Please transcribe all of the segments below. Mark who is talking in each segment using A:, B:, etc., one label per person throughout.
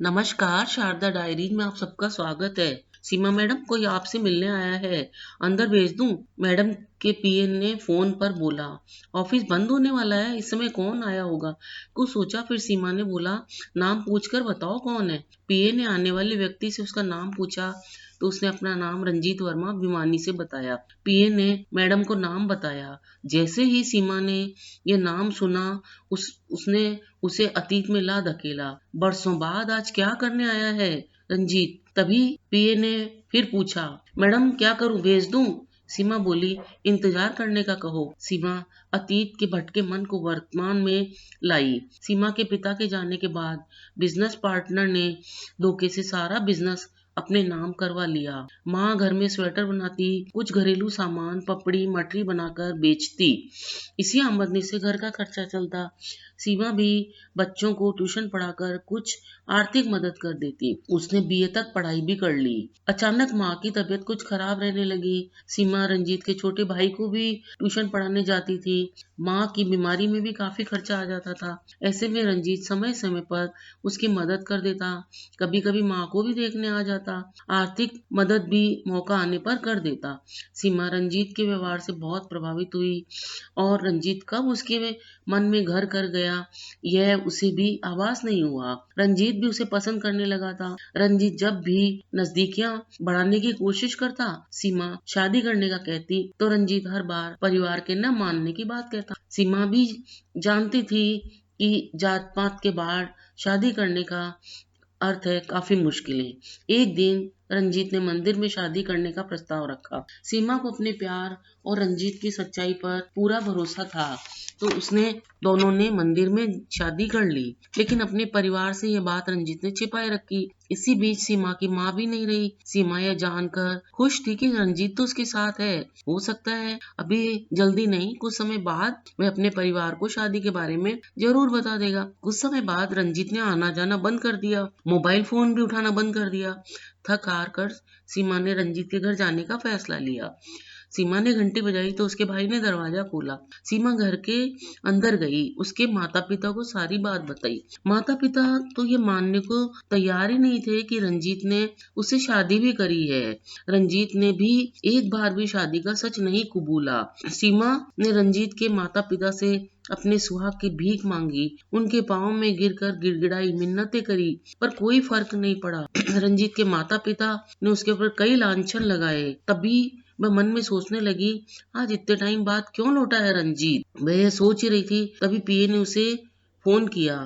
A: नमस्कार, शारदा डायरीज में आप सबका स्वागत है। सीमा मैडम, कोई आपसे मिलने आया है, अंदर भेज दूं? मैडम के पीए ने फोन पर बोला। ऑफिस बंद होने वाला है, इस समय कौन आया होगा? कुछ सोचा, फिर सीमा ने बोला, नाम पूछकर बताओ कौन है। पीए ने आने वाले व्यक्ति से उसका नाम पूछा तो उसने अपना नाम रंजीत वर्मा भिवानी से बताया। पीए ने मैडम को नाम बताया। जैसे ही सीमा ने ये नाम सुना, उसने उसे अतीत में ला धकेला। बरसों बाद आज क्या करने आया है रंजीत? तभी पीए ने फिर पूछा, मैडम क्या करूं, भेज दूं? सीमा बोली, इंतजार करने का कहो। सीमा अतीत के भटके मन को वर्तमान में लाई। सीमा के पिता के जाने के बाद बिजनेस पार्टनर ने धोखे से सारा बिजनेस अपने नाम करवा लिया। माँ घर में स्वेटर बनाती, कुछ घरेलू सामान पपड़ी मटरी बनाकर बेचती। इसी आमदनी से घर का खर्चा चलता। सीमा भी बच्चों को ट्यूशन पढ़ाकर कुछ आर्थिक मदद कर देती। उसने बीए तक पढ़ाई भी कर ली। अचानक माँ की तबीयत कुछ खराब रहने लगी। सीमा रंजीत के छोटे भाई को भी ट्यूशन पढ़ाने जाती थी। माँ की बीमारी में भी काफी खर्चा आ जाता था। ऐसे में रंजीत समय समय पर उसकी मदद कर देता। कभी कभी माँ को भी देखने आ जाता। आर्थिक मदद भी मौका आने पर कर देता। सीमा रंजीत के व्यवहार से बहुत प्रभावित हुई और रंजीत कब उसके मन में घर कर गया, यह उसे भी आभास नहीं हुआ। रंजीत भी उसे पसंद करने लगा था। रंजीत जब भी नजदीकियां बढ़ाने की कोशिश करता, सीमा शादी करने का कहती, तो रंजीत हर बार परिवार के न मानने की बात कहता। सीमा भी जानती थी कि जात पात के बाहर शादी करने का अर्थ है काफी मुश्किलें। एक दिन रंजीत ने मंदिर में शादी करने का प्रस्ताव रखा। सीमा को अपने प्यार और रंजीत की सच्चाई पर पूरा भरोसा था, तो उसने दोनों ने मंदिर में शादी कर ली। लेकिन अपने परिवार से यह बात रंजीत ने छिपाए रखी। इसी बीच सीमा की माँ भी नहीं रही। सीमा यह जानकर खुश थी कि रंजीत तो उसके साथ है। हो सकता है अभी जल्दी नहीं, कुछ समय बाद वह अपने परिवार को शादी के बारे में जरूर बता देगा। कुछ समय बाद रंजीत ने आना जाना बंद कर दिया, मोबाइल फोन भी उठाना बंद कर दिया। थक हार कर सीमा ने रंजीत के घर जाने का फैसला लिया। सीमा ने घंटी बजाई तो उसके भाई ने दरवाजा खोला। सीमा घर के अंदर गई, उसके माता पिता को सारी बात बताई। माता पिता तो ये मानने को तैयार ही नहीं थे कि रंजीत ने उससे शादी भी करी है। रंजीत ने भी एक बार भी शादी का सच नहीं कबूला। सीमा ने रंजीत के माता पिता से अपने सुहाग की भीख मांगी, उनके पाँव में गिरकर गिड़गिड़ाई, मिन्नतें करी, पर कोई फर्क नहीं पड़ा। रंजीत के माता पिता ने उसके ऊपर कई लांछन लगाए। तभी वह मन में सोचने लगी, आज इतने टाइम बाद क्यों लौटा है रंजीत। वह यह सोच ही रही थी, तभी पीए ने उसे फोन किया।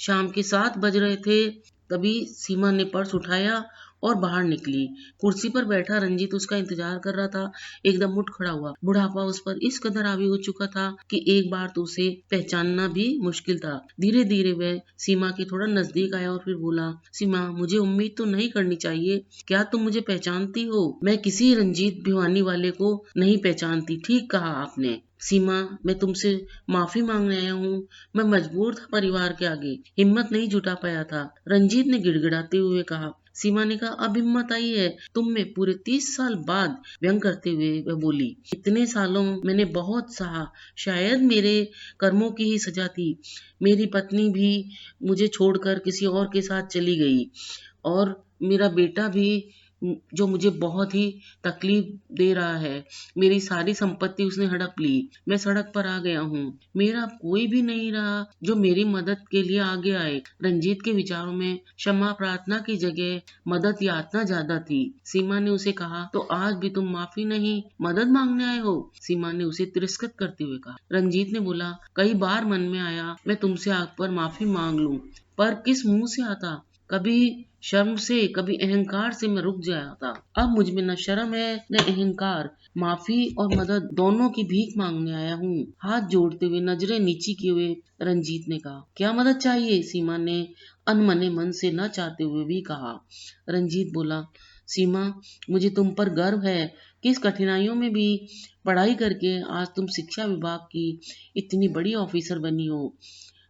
A: शाम के 7 बज रहे थे। तभी सीमा ने पर्स उठाया और बाहर निकली। कुर्सी पर बैठा रंजीत उसका इंतजार कर रहा था। एकदम उठ खड़ा हुआ। बुढ़ापा उस पर इस कदर हावी हो चुका था कि एक बार तो उसे पहचानना भी मुश्किल था। धीरे धीरे वह सीमा के थोड़ा नजदीक आया और फिर बोला, सीमा, मुझे उम्मीद तो नहीं करनी चाहिए, क्या तुम मुझे पहचानती हो? मैं किसी रंजीत भिवानी वाले को नहीं पहचानती। ठीक कहा आपने सीमा, मैं तुमसे माफी मांगने आया हूँ। मैं मजबूर था, परिवार के आगे हिम्मत नहीं जुटा पाया था। रंजीत ने गिड़गिड़ाते हुए कहा। सीमा ने कहा, अब हिम्मत आई है तुम में। पूरे 30 साल बाद व्यंग करते हुए वह बोली, इतने सालों मैंने बहुत सहा, शायद मेरे कर्मों की ही सजा थी। मेरी पत्नी भी मुझे छोड़कर किसी और के साथ चली गई और मेरा बेटा भी जो मुझे बहुत ही तकलीफ दे रहा है। मेरी सारी संपत्ति उसने हड़प ली। मैं सड़क पर आ गया हूँ। मेरा कोई भी नहीं रहा जो मेरी मदद के लिए आगे आए। रंजीत के विचारों में क्षमा प्रार्थना की जगह मदद यातना ज्यादा थी। सीमा ने उसे कहा, तो आज भी तुम माफी नहीं मदद मांगने आए हो? सीमा ने उसे तिरस्कृत करते हुए कहा। रंजीत ने बोला, कई बार मन में आया मैं तुमसे आग पर माफी मांग लूं, पर किस मुंह से आता? कभी शर्म से, कभी अहंकार से मैं रुक जाता। अब मुझ में न शर्म है न अहंकार। माफी और मदद दोनों की भीख मांगने आया हूँ। हाथ जोड़ते हुए नजरें नीची किए हुए रंजीत ने कहा, क्या मदद चाहिए? सीमा ने अनमने मन से न चाहते हुए भी कहा। रंजीत बोला, सीमा, मुझे तुम पर गर्व है। किस कठिनाइयों में भी पढ़ाई करके आज तुम शिक्षा विभाग की इतनी बड़ी ऑफिसर बनी हो।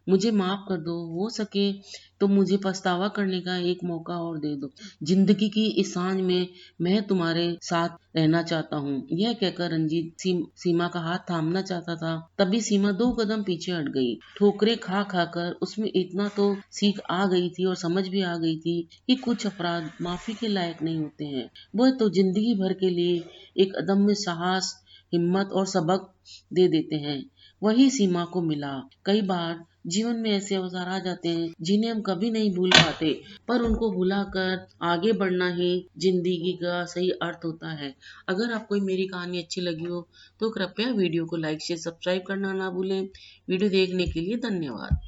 A: मुझे माफ कर दो, हो सके तो मुझे पछतावा करने का एक मौका और दे दो। जिंदगी की इस सांझ में मैं तुम्हारे साथ रहना चाहता हूँ। यह कहकर रंजीत सीमा का हाथ थामना चाहता था, तभी सीमा 2 कदम पीछे हट गई। ठोकरें खा खा कर उसमें इतना तो सीख आ गई थी और समझ भी आ गई थी कि कुछ अपराध माफी के लायक नहीं होते हैं। वह तो जिंदगी भर के लिए एक अदम्य साहस, हिम्मत और सबक दे देते हैं। वही सीमा को मिला। कई बार जीवन में ऐसे अवसर आ जाते हैं जिन्हें हम कभी नहीं भूल पाते, पर उनको भुलाकर आगे बढ़ना ही जिंदगी का सही अर्थ होता है। अगर आपको मेरी कहानी अच्छी लगी हो तो कृपया वीडियो को लाइक शेयर सब्सक्राइब करना ना भूलें। वीडियो देखने के लिए धन्यवाद।